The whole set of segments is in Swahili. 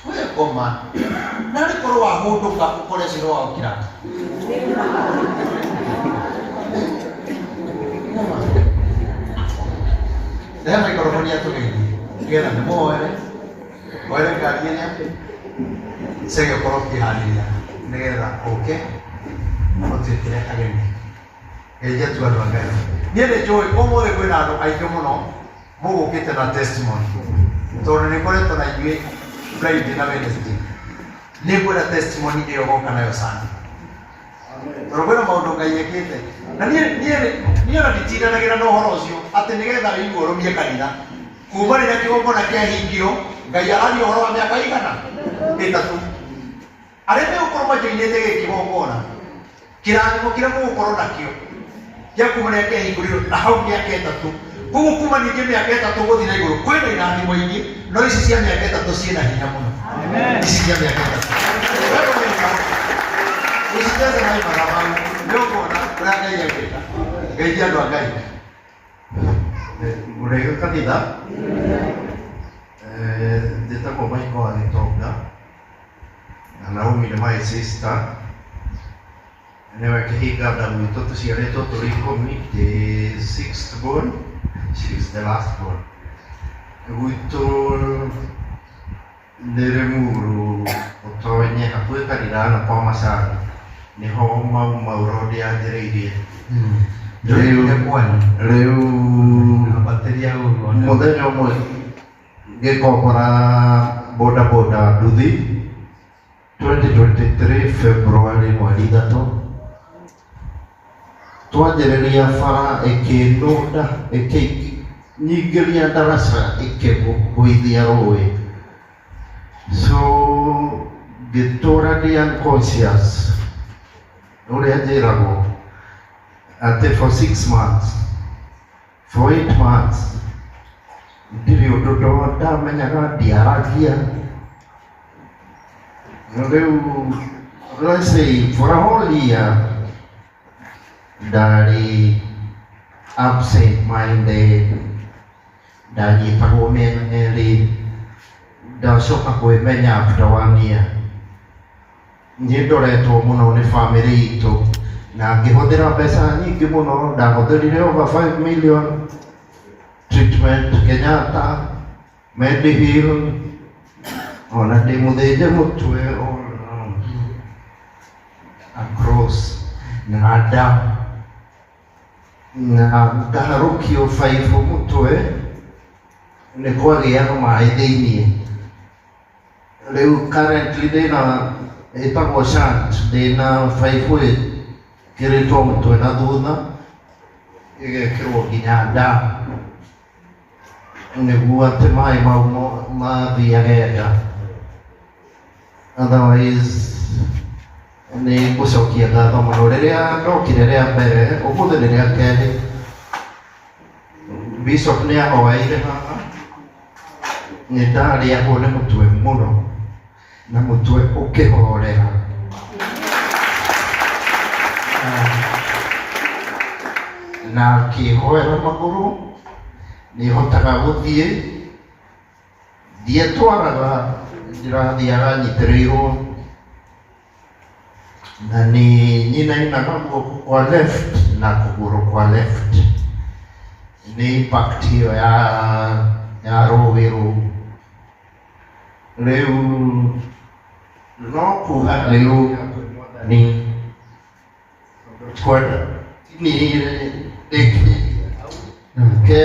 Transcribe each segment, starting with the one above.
wewe koma nari korwa hunduka ukore siro wa ukira Deja micrófono ya tu gini. Queda de mover. Puede que alguien se que por aquí haría. Negra, ¿ok? No te tiene alguien. Ella tu alma gana. Niente joy, como de cuidado, hay como no. Mugo que te da testimonio. Torne con esto na yue, play de la benesti. Ni buena testimonio de ojo kana yo sana. Pero bueno, maudo kaya kete. Na niera ditira na gira no horosio atenegeza ingoro mie kanitha kuma rĩrĩa kĩgongona kĩahingio Ngai arani ũhoro wa mĩaka igana ĩtatũ arĩa megũkorwo majoinĩte gĩkĩ kĩgongona kĩrathimo kĩrĩa mũgũkorwo nakĩo gĩa kuma rĩrĩa kĩahingũrirwo na hau mĩaka ĩtatũ koguo kuma ningĩ mĩaka ĩtatũ gũthiĩ na igũrũ kwĩna irathimo ingĩ no ici cia mĩaka ĩtatũ ciĩna hinya mũno ici cia mĩaka ĩtatũ ici ciothe na imathamau nĩũkuona ũrĩa Ngai aigĩta Ngai andũ a Ngai Urega kanitha ndĩtagwo Michael Agĩtonga na naumire my sister nĩwe kĩhinga nda gwitũ tũciarĩtwo tũrĩ 10 the sixth born, she is the last born gwitũ nĩ Rĩmuru ũtonye hakuhĩ Karirana kwa Macani niho maurodi yanjĩrĩirie rĩu mũthenya ũmwe ngĩkombora bodaboda nduthi 2023 February mweri 3 twanjĩrĩria bara ĩkĩnũnda ĩkĩnyingĩria ndaraca ĩkĩgũithia rũĩ so ngĩtũra ndĩ unconscious ũrĩa njĩragwo atĩ for 6 months for 8 months ndirĩ ũndũ ndamenyaga ndiaragia rĩu let's say for a whole year ndarĩ absent minded ndanyitagwo mĩena merĩ ndacoka kwĩmenya after 1 year nĩ ndoretwo mũno nĩ family itũ na ngĩhũthĩra mbeca nyingĩ mũno ndahũthĩrire over 5 million treatment Kenyatta Mediheal ona ndĩ mũthĩnje mũtwe across na nda na ngaharũkio 5 mũtwe nĩ kwagĩaga maĩ thĩinĩ rĩu currently ndĩna ĩtagwo shunt ndĩna 5 kĩrĩtwo mũtwe na thutha ĩgekĩrwo nginya nda nĩguo atĩ maĩ mau mathiage nda otherwise nĩ ngũcokia ngatho mũno rĩrĩa ndokire rĩa mbere ũmũthĩ nĩ rĩa kerĩ Bishop nĩ ahoeire haha nĩ ndarĩagwo nĩ mũtwe mũno na mũtwe ũkĩhorera na kĩhoera magũrũ nĩhotaga gũthiĩ ndietwaraga ndĩrathiaga nyitĩrĩirwo na nĩ nyinainaga guoko kwa left na kũgũrũ kwa left nĩ impact ĩyo ya rũĩ rũu rĩu no kuga rĩu ni kwenda ni ke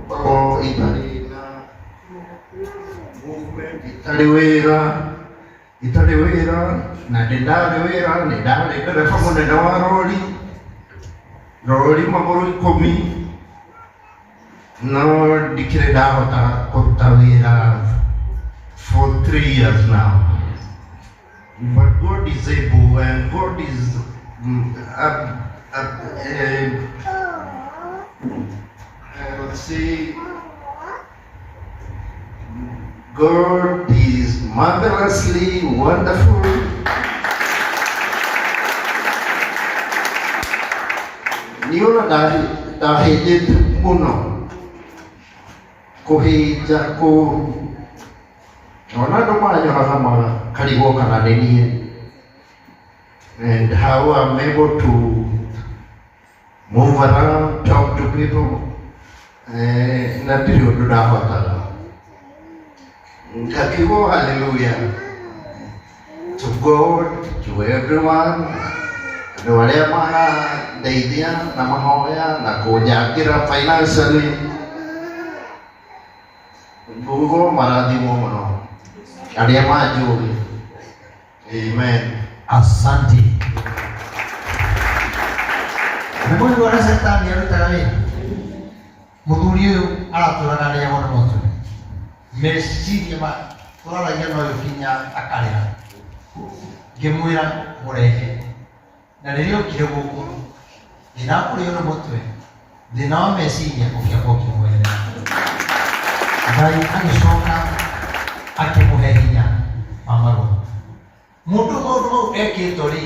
o itarĩ wĩra na ndarĩ wĩra nĩ ndarĩ ndereba mũnene wa rori magũrũ 10 no ndikĩrĩ ndahota kũruta wĩra for 3 years now. But God is able and God is let's say God is marvelously wonderful. Niona ndahĩnjĩte mũno kũhĩnja ona andũ manyoraga makarigwo kana nĩ niĩ, and how I'm able to move around, talk to people, na ndirĩ ũndũ ndahotaga. Ngakigwo hallelujah to God, to everyone, andũ arĩa manandeithia na mahoya na kũnjangĩra financially, ngugo marathimwo mũno arĩa manjũĩ. Amen. Asante. Nĩ mũndũ ũrĩa Shetani arutaga wĩra. Mũthuri ũyũ aratũraga arĩa wona mũtu. Meciria tũraragia no ũkinya akarĩra. Ngĩmwĩra mũrehe. Na rĩrĩa okire gũkũ, thĩna kũrĩo nĩ mũtwe, thĩna wa meciria ũkĩamba ũkĩmweherera. Ngai agĩcoka akĩmũhe hinya wa magũrũ. Mũndũ maũndũ ekĩtwo rĩ,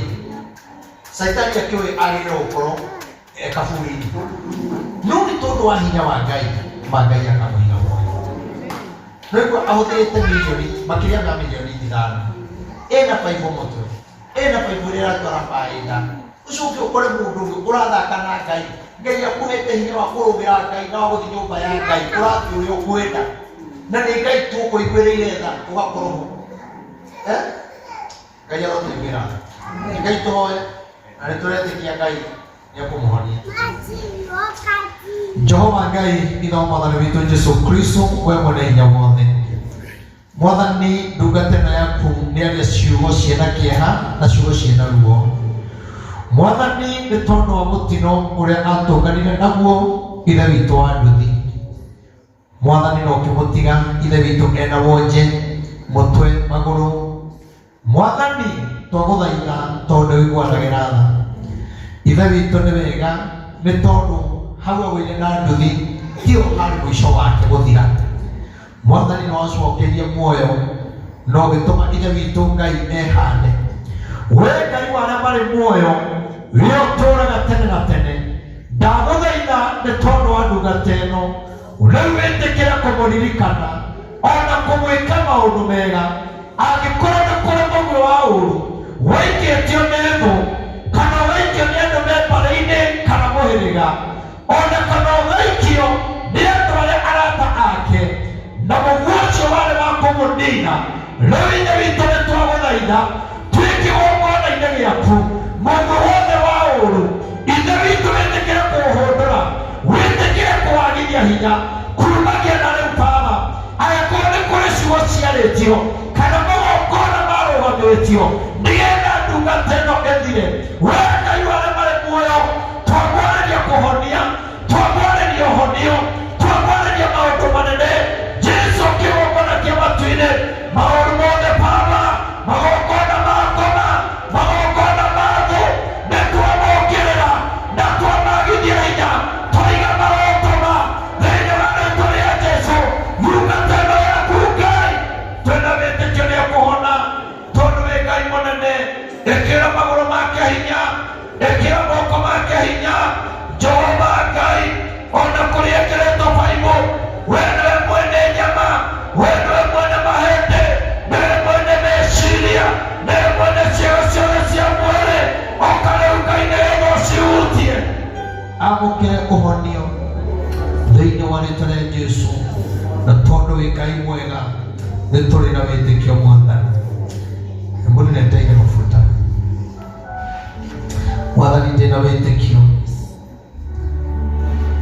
Shetani akĩũĩ agĩrĩirwo gũkorwo kaburi-inĩ. No nĩ tondũ wa hinya wa Ngai, Ngai akamũiga muoyo. Rĩu ahũthĩrĩte milioni, makĩria ma milioni 5. Ena baibũ mũtwe, ena baibũ ĩrĩa ĩratwara baĩda. Ũcio ũngĩ ũkore mũndũ ũngĩ ũrathaka na Ngai, Ngai akũhete hinya wa kũrũmĩrĩra Ngai na wa gũthiĩ nyũmba ya Ngai, ũrathiĩ ũrĩa ũkwenda. Na nĩ Ngai tũkũiguĩrĩire tha ũgakorwo ho. Ngai arotũiguĩra. Ngai tũhoe na nĩtũretĩkia Ngai nĩekũmũhonia. Jehova Ngai ithe wa Mwathani witũ Jesu Kristo, we mwene hinya wothe. Mwathani, ndungata ĩno yaku nĩaria ciugo ciĩna kĩeha na ciugo ciĩna ruo. Mwathani, nĩ tondũ wa mũtino ũrĩa atũnganire naguo ithe witũ wa nduthi. Mwathani no ũkĩmũtiga ithe witũ ena wonje mũtwe magũrũ. Mwathani, twagũthaitha tondũ wĩiguanagĩra tha. Ithe witũ nĩ wega nĩ tondũ hau agũire na nduthi tio harĩ mũico wake gũthira. Mwathani no acokerie muoyo no gĩtũma ithe witũ Ngai ehande. We Ngai wa arĩa marĩ muoyo, we ũtũũraga tene na tene, ndagũthaitha nĩ tondũ wa ndungata ĩno, rĩu wĩtĩkĩre kũmũririkana ona kũmwĩka maũndũ mega. Angĩkorwo nĩ kũrĩ mũguĩ wa ũũru waikĩtio nĩ thũ, kana waikio nĩ andũ me mbarĩ-inĩ kana mũhĩrĩga, ona kana ũgaikio nĩ andũ arĩa arata ake, na mũguĩ ũcio warĩ wa kũmũnina, rĩu ithe witũ nĩ twagũthaitha twĩke kĩgongona-inĩ gĩaku mũndũ wothe wa ũũru, ithe witũ wĩtĩkĩre kũũhũndũra, wĩtĩkĩre kũwagithia hinya kuumagia na rĩu Baba. Angĩkorwo nĩ kũrĩ ciugo ciarĩtio kana magongona marũgamĩtio nĩgetha ndungata ĩno ĩthire, we Ngai wa arĩa marĩ muoyo, twagwarĩria kũhonia, twagwarĩria ũhonio, twagwarĩria maũndũ manene. Jesu kĩgongona kĩa matu-inĩ, maũndũ mothe Baba, magongona ma ngoma, magongona ma thũ, nĩ twamokĩrĩra na twamagithia hinya, twaiga marotoma thĩinĩ wa rĩĩtwa rĩa Jesu. Ndungata ĩno yaku Ngai, twĩna wĩtĩkio nĩekũhona tondũ wĩ Ngai mũnene. Ĩkĩra magũrũ make hinya, ĩkĩra moko make hinya. Jehova Ngai, ona kũrĩ ekĩrĩtwo baibũ, we nĩwe mwene nyama, we nĩwe mwene mahĩndĩ, nĩwe mwene meciria, nĩwe mwene ciĩga ciothe cia mwĩrĩ. Oka rĩu Ngai nĩgetha ũcihutie, amũkĩre ũhonio thĩinĩ wa rĩĩtwa rĩa Jesu. Na tondũ wĩ Ngai mwega, nĩ tũrĩ na wĩtĩkio Mwathani. Mũnene ndaiga mafuta Mwathani, ndĩna wĩtĩkio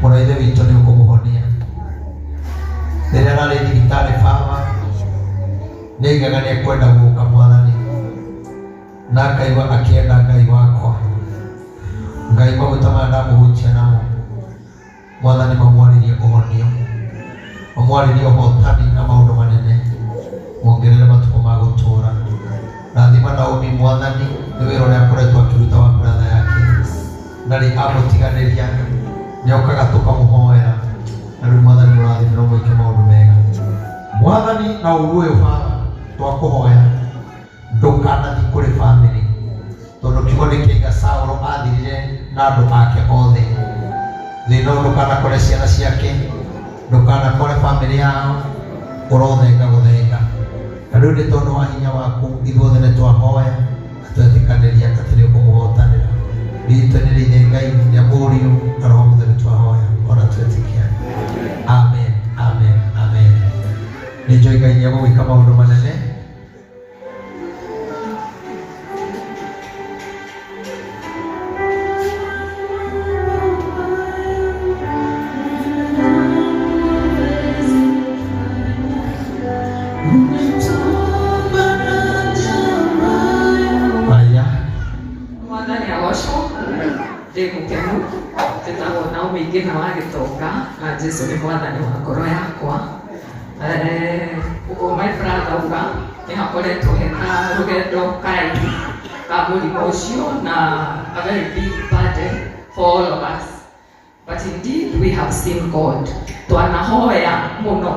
mũno ithe witũ nĩ ũkũmũhonia. Rĩrĩa ararĩ thibitarĩ Baba, nĩaigaga nĩekwenda gũũka Mwathani, na akaigua akĩenda Ngai wakwa. Ngai maguta maya ndamũhutia namo Mwathani, mamwarĩrie ũhonio, mamwarĩrie ũhotani na maũndũ manene, mongerere matukũ ma gũtũũra. Rathima Naomi Mwathani, nĩ wĩra ũrĩa akoretwo akĩruta wa brother yake, na rĩ amũtiganĩria nĩokaga tũkamũhoera, na rĩu Mwathani ũrathimĩrwo mwĩke maũndũ mega. Mwathani, na ũru ũyũ Baba twakũhoya ndũkanathiĩ kũrĩ bamĩrĩ, tondũ kiugo nĩkĩiga Saũlũ athirire na andũ ake othe. Thĩna ũyũ ndũkanakore ciana ciake, ndũkanakore bamĩrĩ yao, ũrothenga gũthenga. Na rĩu nĩ tondũ wa hinya waku ithuothe nĩ twahoya twetĩkanĩria atĩ nĩ ũkũmũhotanĩra. Riithanĩrĩire Ngai nĩ Mũriũ na Roho Mũtheru twahoya ona twetĩkia. Amen, amen, amen. Nĩ njũĩ Ngai nĩ egũgĩka maũndũ manene. Ndĩmũkenu tũtawona ũmĩingĩ na wagĩtonga na Jesũ nĩ mwathani wa ngoro yakwa. Ũguo my brother uga nĩ hakoretwo hena rũgendo karaihu ka mũrimũ ũcio na a very big burden for all of us, but indeed we have seen God. Twanahoya mũno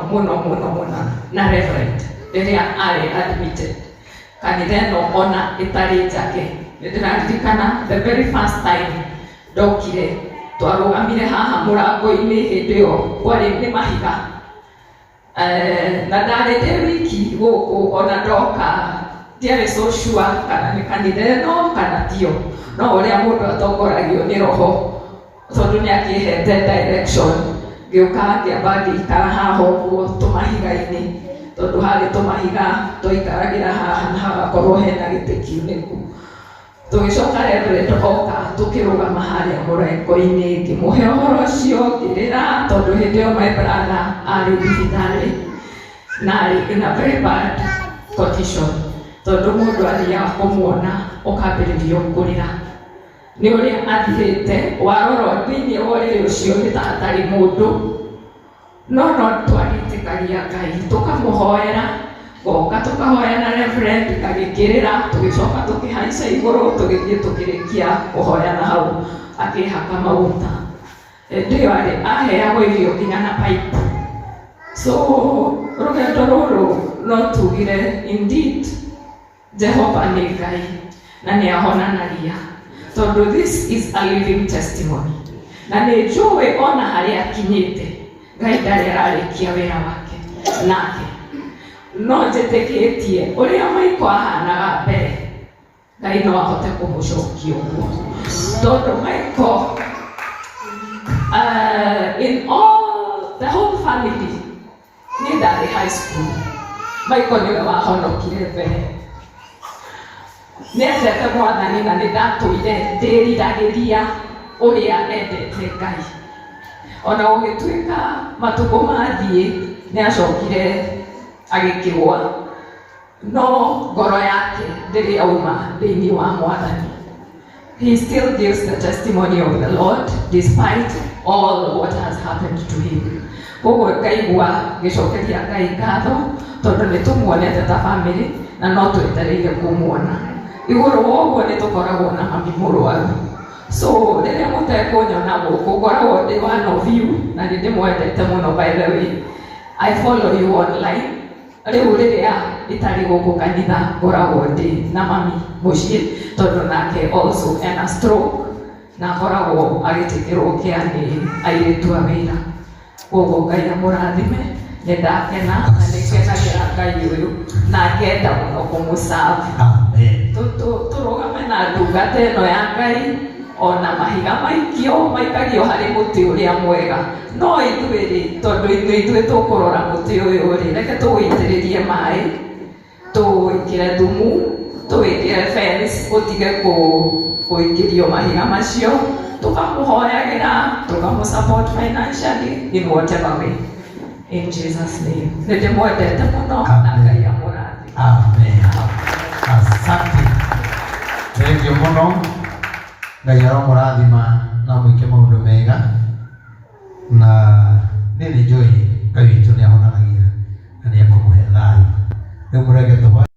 na Reverend rĩrĩa arĩ admitted kanitha ĩno ona ĩtarĩ njake. Nĩ ndĩraririkana the very first time ndokire twarũgamire haha mũrango-inĩ hĩndĩ ĩyo kwarĩ nĩ mahiga, na ndarĩ ndĩ wiki gũkũ ona ndoka ndiarĩ so sure kana nĩ kanitha ĩno kana tio, no ũrĩa mũndũ atongoragio nĩ Roho tondũ nĩ akĩhete direction. Ngĩũka ngĩamba ngĩikara haha ũguo tũmahiga-inĩ tondũ harĩ tũmahiga twaikaragĩra haha na hagakorwo hena gĩtĩ kiunĩku. Tũgĩcoka Reverend oka tũkĩrũgama harĩa mũrango-inĩ ngĩmũhe ũhoro ũcio ngĩrĩra tondũ hĩndĩ ĩyo my brother arĩ thibitarĩ na arĩ in a very bad condition, tondũ mũndũ athiaga kũmuona ũkambĩrĩrio kũrĩra. Nĩ ũrĩa athirĩte warora thĩinĩ wa ũrĩrĩ ũcio nĩ ta hatarĩ mũndũ, no twagĩtĩkagia Ngai tũkamũhoera. Goka tũkahoya na Reverend agĩkĩrĩra, tũgĩcoka tũkĩhaica igũrũ tũgĩthiĩ tũkĩrĩkia kũhoya na hau akĩhaka maguta. Hĩndĩ ĩyo aheagwo irio nginya na pipe. So rũgendo rũrũ no tugire indeed Jehova nĩ Ngai na nĩ ahonanagia, tondũ this is a living testimony. Na nĩ njũĩ ona harĩa akinyĩte Ngai ndarĩ ararĩkia wĩra wake nake, no njĩtĩkĩtie ũrĩa Michael ahanaga mbere Ngai no ahote kũmũcokia ũguo, tondũ Michael in all the whole family nĩ ndarĩ high school, Michael nĩwe wahonokire mbere. Nĩ endete Mwathani na nĩ ndatũire ndĩriragĩria ũrĩa endete Ngai. Ona gũgĩtuĩka matukũ mathiĩ nĩ acokire agĩkĩgwa, no ngoro yake ndĩrĩ auma thĩinĩ wa Mwathani. He still gives the testimony of the Lord despite all what has happened to him. Koguo ngaigua gĩcokeria Ngai ngatho tondũ nĩ tũmuonete ta family na no twetereire kũmuona. Igũrũ wa ũguo nĩ tũkoragwo na mami mũrwaru, so rĩrĩa mũtekũnyona gũkũ ngoragwo ndĩ one of you na nĩ ndĩmwendete mũno. By the way, I follow you online. Rĩu rĩrĩa itarĩ gũkũ kanitha ngoragwo ndĩ na mami mũciĩ tondũ nake also ena stroke na akoragwo agĩtĩkĩrwo kĩa nĩ airĩtu a wĩra. Koguo Ngai amũrathime, nĩ ndakena na nĩ kenagĩra Ngai ũyũ na ngenda mũno kũmũserve. Tũrũgame na ndungata ĩno ya Ngai, ona mahiga maikio maikario harĩ mũtĩ ũrĩa mwega, no ithuĩ tondũ ithuĩ tũkũrora mũtĩ ũyũ rĩ, reke tũwĩitĩrĩrie maĩ, tũwĩkĩre thumu, tũwĩkĩre fence ũtige kũingĩrio mahiga macio, tũkamũhoyagĩra, tũkamũsupport financially in whatever way. In Jesus name. Nĩ ndĩmwendete mũno na Ngai amũrathime. Amen. Asante. Thengiũ mũno. Ngai aromũrathima na mwĩke maũndũ mega, na nĩ njũĩ Ngai witũ nĩ ahonanagia na nĩ ekũmũhe thayũ. Rĩu mũreke tũhoe.